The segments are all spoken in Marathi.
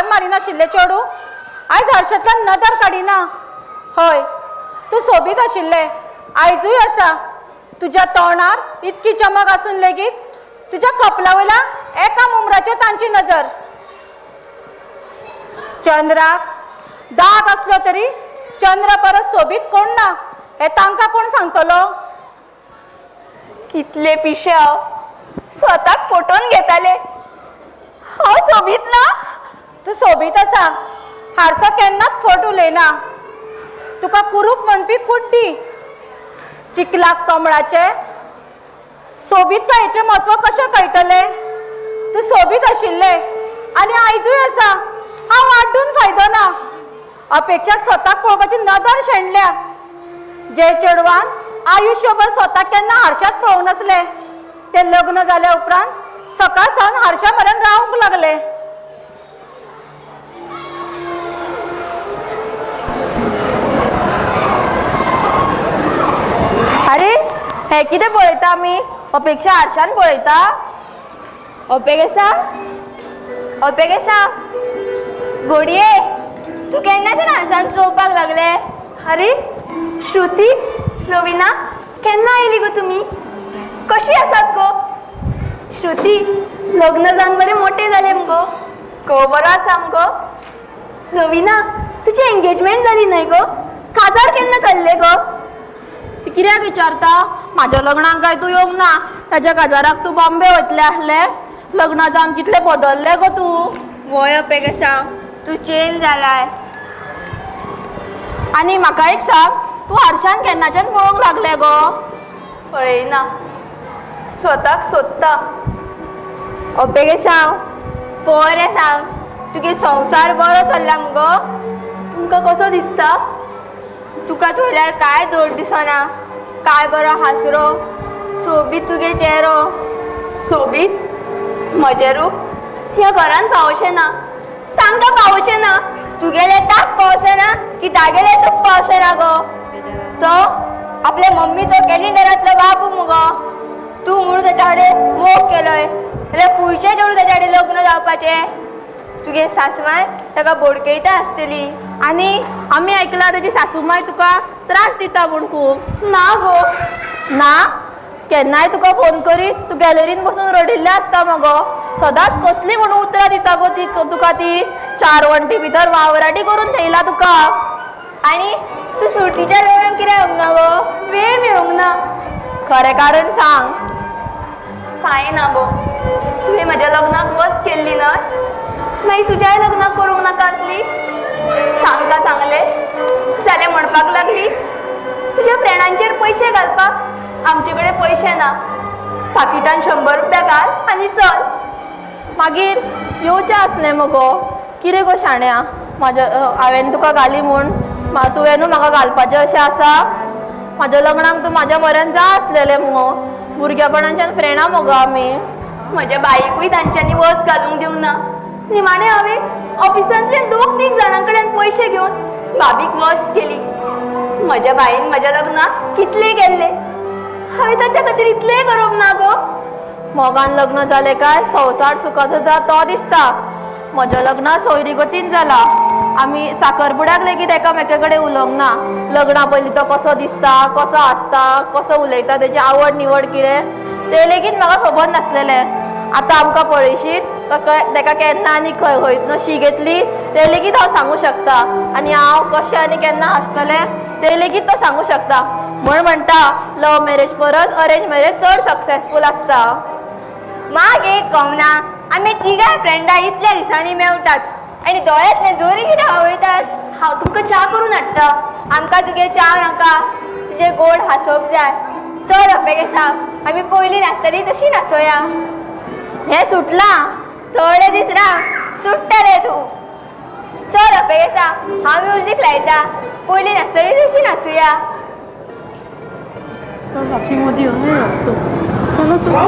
हाळन मारिनाशिल्ले चेडू आयज हर्षांतल्यान नदर काडिना. हय तूं सोबीत आशिल्लें, आयजूय आसा. तुज्या तोंडार इतकी चमक आसून लेगीत तुज्या कपला वयल्यान एका मुमराचेर तांची नजर. चंद्राक दाग असलो तरी चंद्र परस सोबीत कोण ना हे तांकां कोण सांगतलो. कितले पिशे हांव स्वताक फोटोन घेताले. हांव सोबीत ना? तूं सोबीत आसा. हारसो केन्नाच फट उलयना. तुका कुरूप म्हणपी कुड्डी. चिकलाक कमळाचे सोबीतकायेचें म्हत्व कशें कळटलें. तूं सोबीत आशिल्लें आनी आयजूय आसा. हांव वाडून फायदो ना. अपेक्षाक स्वताक पळोवपाची नदर शेणल्या. जे चेडवान आयुश्यभर स्वताक केन्ना हारशात पळोवंक नासलें ते लग्न जाल्या उपरांत सकाळ सावन हारशा म्हऱ्यान रावंक लागले. अरे हे कितें पळयता आमी? अपेक्षा हारशान पळयता. अपेक्षा अपेक्षा घोडये तूं केन्नाच्यान हारशान चोवपाक लागले? अरे श्रुती, नविना केन्ना आयली गो तुमी? कशी आसात गो? श्रुती लग्न जावन बरें मोठे जाले मुगो. घोव बरो आसा मुगो. नविना तुजी एंगेजमेंट जाली न्हय गो? काजार केन्ना चल्ले गो? कित्याक विचारता? म्हाज्या लग्नाक काय तूं येवंक ना. ताज्या काजाराक तूं बॉम्बे वयतलें आसलें. लग्न जावन कितलें बदललें गो तूं. वय अपेक्षा तूं चेंज जालाय. आनी म्हाका एक सांग, तूं हारशान केन्नाच्यान पळोवंक लागलें गो? पळयना, स्वताक सोदता. अपेक्षा फरें सांग, तुगे संवसार बरो चल्ला मुगो? तुमकां कसो दिसता? तुका चोयल्यार काय दोड दिसना. काय बरो हासरो, सोबीत तुगे चेहरो. सोबीत म्हजें रूप ह्या घरान पावशें ना. तांकां पावशें ना. तुगेले ताक पावशें ना की तागेले तूक पावशें ना गो. तो आपल्या मम्मीचो कॅलेंडरांतलो बाबू मुगो. तूं म्हणून ताच्या कडेन मोग केलोय जाल्यार खुंयचे चेडूं ताच्या कडेन लग्न जावपाचें? तुगे सासमाय ताका बोडकयता आसतली. आनी आमी आयकलां ताजी सासूमाय तुका त्रास दिता म्हूण खूब. ना गो. ना? केन्नाय तुका फोन करीत तूं गॅलरीन बसून रडिल्लें आसता मगो. सदांच कसली म्हणून उतरां दिता गो ती तुका ती. 4 वण्टी भितर वावराटी करून थेयला तुका. आनी तूं सुरतीच्या लग्नाक कित्याक येवंक ना गो? वेळ मेळूंक ना. खरें कारण सांग. कांय ना गो. तुवें म्हज्या लग्नाक वस्त केल्ली न्हय, मागीर तुज्याय लग्नाक करूंक नाका आसली. तांकां सांगलें जाल्यार म्हणपाक लागली तुज्या फ्रेंडांचेर पयशे घालपाक आमचे कडेन पयशे ना. पाकिटान 100 रुपया घाल आनी चल. मागीर येवचें आसलें मगो. कितें गो शाण्या, म्हाज्या हांवें तुका घाली म्हूण तुवें न्हू म्हाका घालपाचें अशें आसा? म्हाज्या लग्नाक तूं म्हाज्या म्हऱ्यान जा आसलेलें मुगो. भुरगेपणाच्यान फ्रेंडां मगो आमी. म्हज्या बाईकूय तांच्यांनी वस्त घालूंक दिवंक ना. निमाणें हांवें ऑफिसांतल्यान 2-3 जाणां कडल्यान पयशे घेवन भाभीक वस्त केली. म्हज्या बाईन म्हज्या लग्नाक कितले केल्ले. हांवें ताच्या खातीर इतलें करप ना गो. मोगान लग्न जालें काय संवसार सुखाचो जा तो दिसता. म्हज्या लग्नाक सोयरी गतीन जाला. आमी साखरपुड्याक लेगीत एकामेका कडेन उलोवंक ना. लग्ना पयलीं तो कसो दिसता, कसो आसता, कसो उलयता, तेजी आवड निवड कितें तें लेगीत म्हाका खबर नासलेलें. आतां आमकां पळयशीत ताका केन्ना आनी खंय खंयतलो शी घेतली तें लेगीत हांव सांगूं शकता. आनी हांव कशें आनी केन्ना आसतलें तें लेगीत तो सांगूं शकता. म्हणटा लव मॅरेज परस अरेंज मॅरेज चड सक्सेसफूल आसता. माग एक कमना, आमी तिगाय फ्रेंडां इतल्या दिसांनी मेवतात आनी दोळ्यांतले जोरी कितें हावयतात. हांव तुमकां च्या करून हाडटा. आमकां तुगे च्या नाका, तुजे गोड हांसोवप जाय. चल अपेक्षा आमी पयलीं नाचतली तशी नाचोया. हें सुटलां. थोडे दीस राव, सुट्टा रे तूं. चल अपेक्षा हांव म्युजीक लायता. पयलीं नाचतली तशी नाचुया. चलो चलो.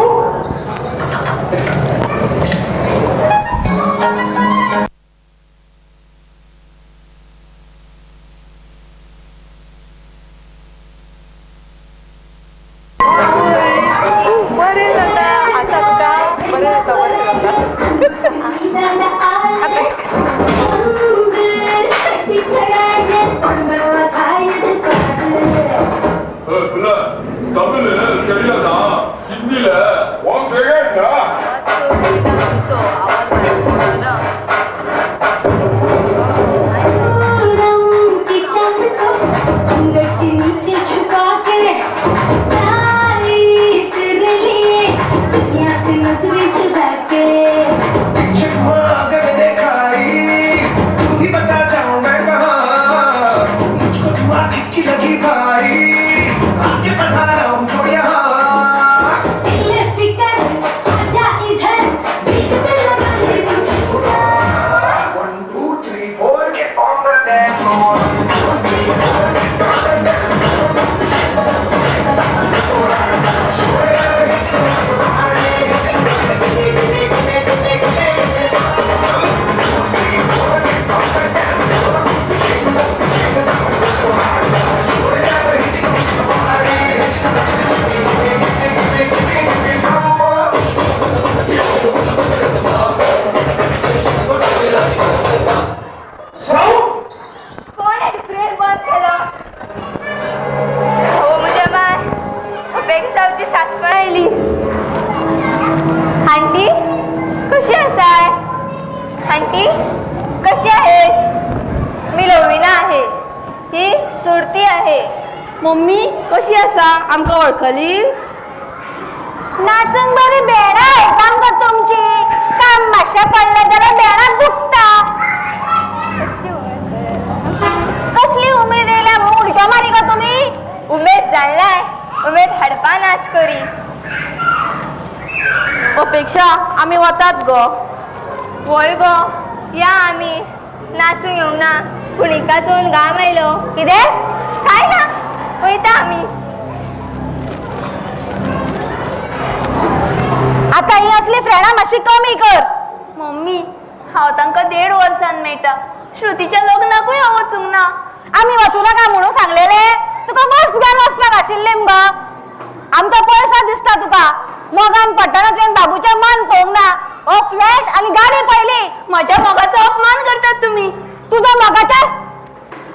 कोण आहे ग्रेड बंद केलं हो म्हणजे माय बेगसावची सासू आयली आंटी कशी आसाय आंटी कशी आहेस मी लोविना आहे ही सुरती आहे मम्मी कशी आसा आमकां वळखली नाचून बरी बेडा येतात ग तुमची काम माश्या पडल्या जाल्यार बेडाक दुखता कसली उमेद येयल्या म्हणून उडक्यो मारी ग तुम्ही उमेद जाणलाय उमेद हाडपा नाच करी अपेक्षा आम्ही वतात ग वय गो या आम्ही नाचूं येवंक ना कुणिका चोवन घाम आयलो कितें काय ना वयता आम्ही आता ही असली फ्रेंडा मातशी कमी कर मम्मी हांव तांकां 1.5 वर्सान मेळटा श्रुतीच्या लग्नाकूय हांव वचूंक ना आम्ही वचू नका म्हणून सांगलेले तुका मस्त घेवन वचपाक आशिल्ले मग आमचो पयसो दिसता तुका मोगान पडटना तुवें बाबूचें मन पळोवंक ना हो फ्लॅट आणि गाडी पयली म्हज्या मोगाचो अपमान करतात तुमी तुझा मोगाच्या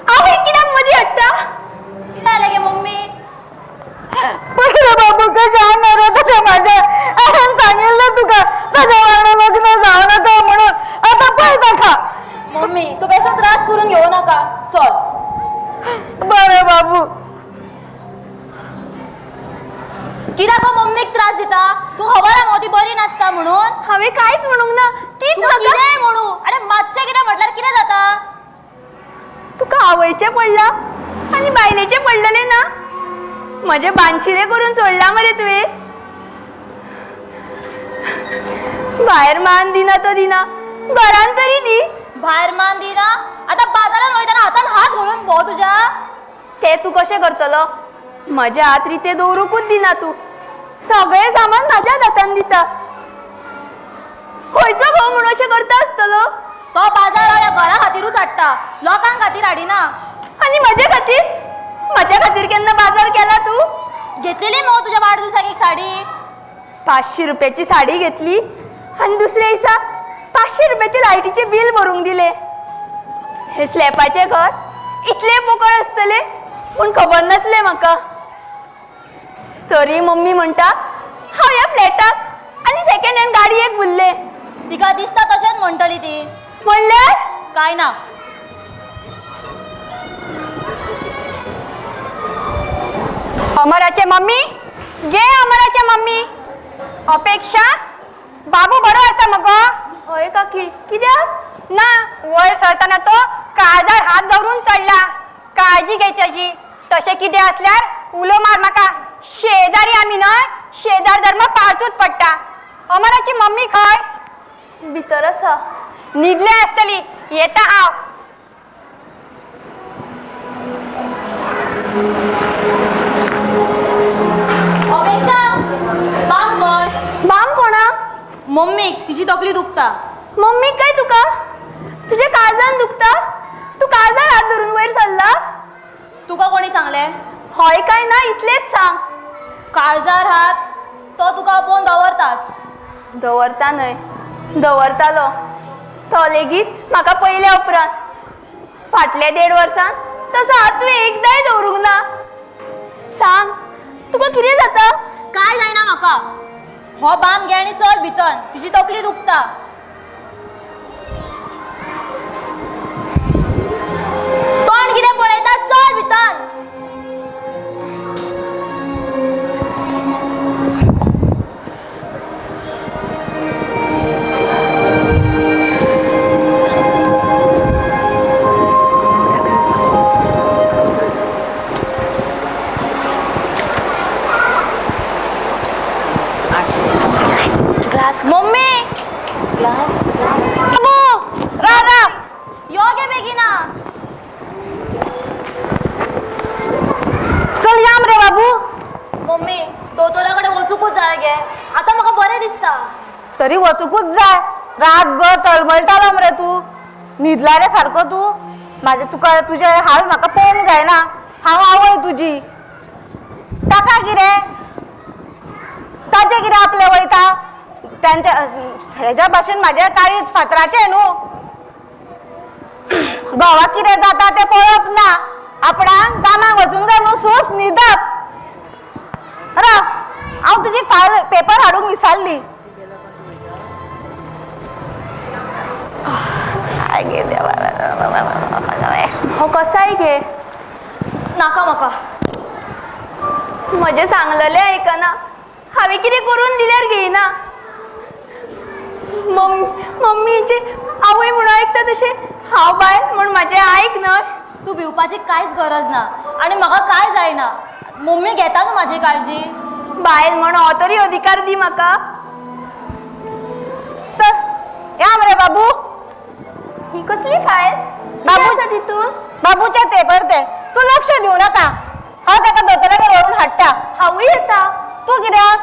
हांव एक कित्याक मदीं हाडटा कितें जालें गे मम्मी पयले बाबू कशें आंगार वता माझ्या हांवें सांगिल्लें तुका ताज्या वांगडा लग्न जावं नाका म्हणून आतां पळय ताका मम्मी तू बेश्टो त्रास करून घेवं नाका चल बरें बाबू कित्याक गो मम्मीक त्रास दिता तू खबर आहा ती बरी नासता म्हणून हांवें कांयच म्हणूंक ना तीच कितेंय म्हणू आनी मातशें कितें म्हटल्यार कितें जाता तुका आवयचें पडला आनी बायलेचें पडलेलें ना म्हजे बानशिरे करून सोडला मरे तुवें भायर मान दिना तो दिना घरान तरी दी भायर मान दिना आतां बाजारान वयताना हातान हात घालून भोव तुज्या ते तूं कशें करतलो म्हज्या हात रिते दवरूंकूच दिना तूं सगळें सामान म्हाज्या हातान दिता खंयचो भाव म्हणून अशें करता आसतलो तो बाजार हांव ह्या घरा खातीरूच हाडटा लोकां खातीर हाडिना आनी म्हज्या खातीर केन्ना बाजार केला तूं घेतलेली मगो तुज्या वाडदिवसाक एक साडी 500 रुपयाची साडी घेतली आनी दुसऱ्या दिसा 500 रुपयाचे लायटीचे बील भरूंक दिले हे स्लॅपाचें घर इतले पोकळ आसतले पूण खबर नासलें म्हाका तरी मम्मी म्हणटा हांव ह्या फ्लॅटाक आनी सेकंड हँड गाडी एक भुल्ले तिका दिसता तशेंच म्हणटली ती म्हणल्यार काय ना अमराचे मम्मी गे अमराचे मम्मी अपेक्षा बाबू बरो आसा मगो हय काकी कित्याक ना वयर सरतना तो काळजार हात धरून चडला काळजी घे ताची तशें कितें असल्यार उलो मार म्हाका शेजारी आमी न्हय शेजार धर्म पाळचूच पडटा अमराची मम्मी खंय भितर आसा न्हिदले आसतली येता हांव अपेक्षा बाम कर बाम कोणाक मम्मीक तिची तकली दुखता मम्मीक काय तुका तुझ्या काळजान दुखता तू काळजार हात धरून वयर सरला तुका कोणी सांगले हय काय ना इतलेच सांग काळजार हात तो तुका आपोवन दवरताच दवरता न्हय दवरतालो तो लेगीत म्हाका पयल्या उपरांत फाटल्या 1.5 वर्सान तसो हात तुवें एकदांय दवरूंक ना सांग तुका कितें जाता काय जायना म्हाका हो बाम घे आनी चल भितर तिची तकली दुखता तोंड कितें पळयता चल भितर तरी वचूकूच जाय. रातभर टळमळटालो मरे तू, न्हिदला रे सारको तू. माझे तुका तुझे हाल म्हाका पळोवंक जायना. हांव आवय तुजी. ताका कितें, ताचे कितें आपले वयता. त्यांच्या हेज्या भाशेन म्हाजे काळीज फातराचे न्हू. घोवाक कितें जाता तें पळप ना. आपणाक कामाक वचूंक जाय न्हू, सूस न्हिदप. राव, हांव तुजी फायल पेपर हाडूंक विसरली. हो कसाय गे. नाका म्हाका. म्हजें सांगलेलें आयकना. हांवें कितें करून दिल्यार घेयना. मम्मीचे आवय म्हणून आयकता तशें हांव बायल म्हूण म्हाजें आयक न्हय. तू भिवपाची कांयच गरज ना आणि म्हाका काय जायना. मम्मी घेता न्हू म्हाजी काळजी. बायल म्हूण हो तरी अधिकार दी म्हाका. चल या मरे बाबू. ही कसली फायल. बाबू बाबू आसा तितून. बाबूचे ते पडते. तू लक्ष दिवं नाका. हांव ताका दोतोरागेर व्हरून हाडटा. हांवूय येता. तू कित्याक.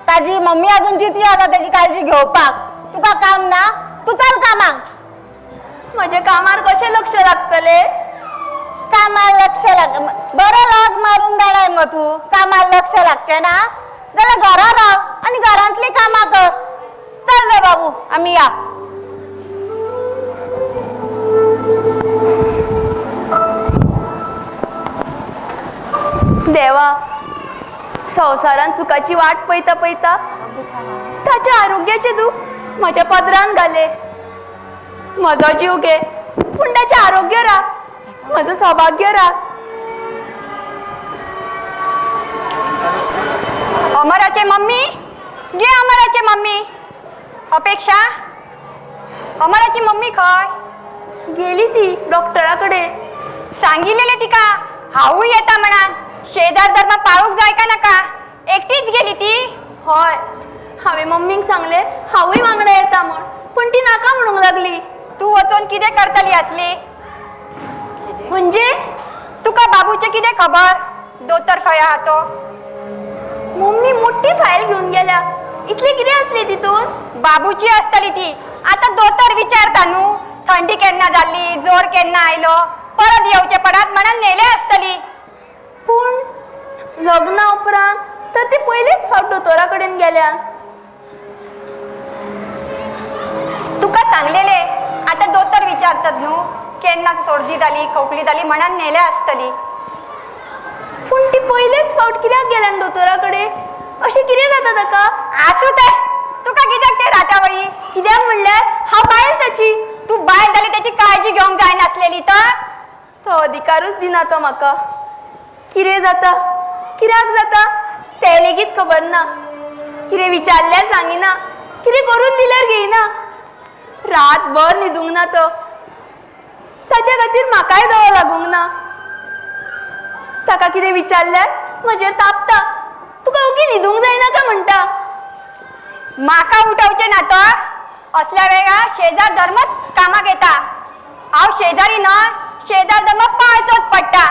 ताजी मम्मी अजून जिती आसा ताची काळजी घेवपाक. तुका काम ना. तू चल कामाक. म्हज्या कामार कशें लक्ष लागतले. कामार लक्ष लाग बरो लॉज मारून धाडाय मगो तू. कामार लक्ष लागचें ना जाल्यार घरा राव आनी घरांतली कामां कर. चल रे बाबू आमी या. देवा, संवसारान सुखाची वाट पळयता पळयता ताच्या आरोग्याचे दूख म्हज्या पदरान घाले. म्हजो जीव घे पूण ताचें आरोग्य राख. म्हजो सौभाग्य राख. अमराचे मम्मी गे. अमराचे मम्मी. अपेक्षा अमराची मम्मी खंय. गेली ती डॉक्टराकडे. सांगिल्लें तिका हांवूय येता म्हणा. शेजार धर्म पाळूंक जाय का नाका. एकटीच गेली ती. हय, हांवें मम्मीक सांगलें हांवूय वांगडा येता म्हूण. पूण ती नाका म्हणूंक लागली. तू वचून कितें करतली आसली. म्हणजे तुका बाबूचे कितें खबर. दोतोर खंय आहा तो. मम्मी मोठी फायल घेवन गेल्या. इतलें कितें आसलें तितून. बाबूची आसतली ती. आतां दोतोर विचारता न्हू थंडी केन्ना जाल्ली, जोर केन्ना आयलो, परत येवचे पडात म्हणून नेले आसतली. पूण लग्ना उपरांत तर ती पयलीच फावट दोतोरा कडेन गेल्या. तुका सांगलेले आतां दोतोर विचारतात न्हू केन्ना सर्दी जाली, खोकली जाली म्हणून नेले आसतली. पूण ती पयलेच फावट कित्याक गेल्या दोतोरा कडेन. अशें कितें जाता ताका. आसूं ते. तुका कित्याक ते राटावळी. कित्याक म्हणल्यार हांव बायल ताची. तू बायल जाली त्याची काळजी घेवंक जाय नासलेली तर. तो अधिकारूच दिना तो म्हाका. कितें जाता कित्याक जाता तें लेगीत खबर ना. कितें विचारल्यार सांगिना. कितें करून दिल्यार घेयना. रातभर न्हिदूंक ना तो. ताच्या खातीर म्हाकाय दोळो लागूंक ना. ताका कितें विचारल्यार म्हजेर तापता. तुका ओगी न्हिदूंक जायना काय म्हणटा. म्हाका उठवचे ना तर. असल्या वेळा शेजार धर्मच कामाक येता. हांव शेजारी न्हय. शेजार धर्म पाळचोच पडटा.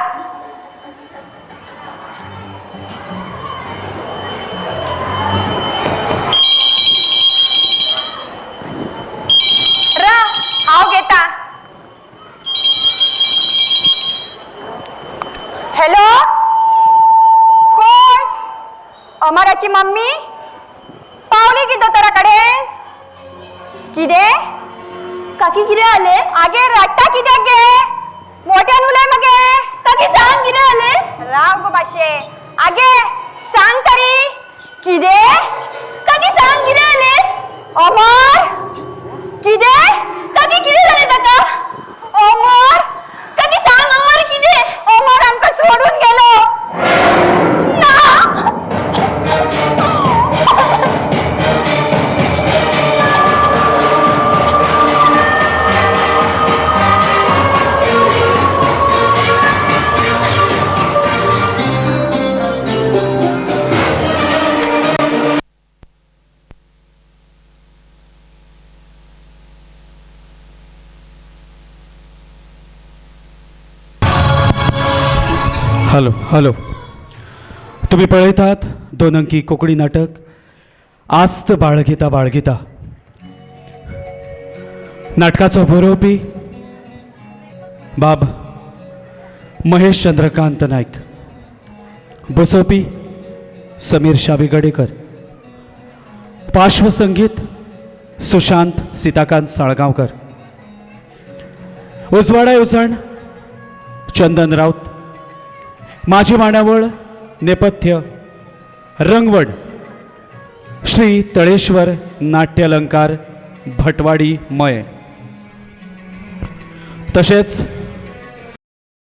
राव हांव घेता. हॅलो कोण. अमराची मम्मी पावली की दोतोरा कडेन. कितें. काकी कितें जालें. आगे रडटा कित्याक गे. मोठ्यान उलय मगे. काकी सांग कितें जालें. राव गो बाशे. आगे सांग तरी. कितें. काकी सांग कितें जालें. अमर. कितें. काकी कितें जालें ताका. अमर. काकी सांग अमर कितें. अमर आमकां सोडून गेलो. ना. Hello hello. तुम्ही पळयतात 2 अंकी कोंकणी नाटक आस्त बाळगिता बाळगिता. नाटकाचो बरोवपी बाब महेश चंद्रकांत नायक, बसोवपी समीर शाबिगडेकर, पार्श्वसंगीत सुशांत सीताकांत साळगांवकर, उजवाडा येवजण चंदन राऊत, माजी मांडावळ नेपथ्य रंगवड श्री तळेश्वर नाट्य अलंकार भटवाडी मये, तशेंच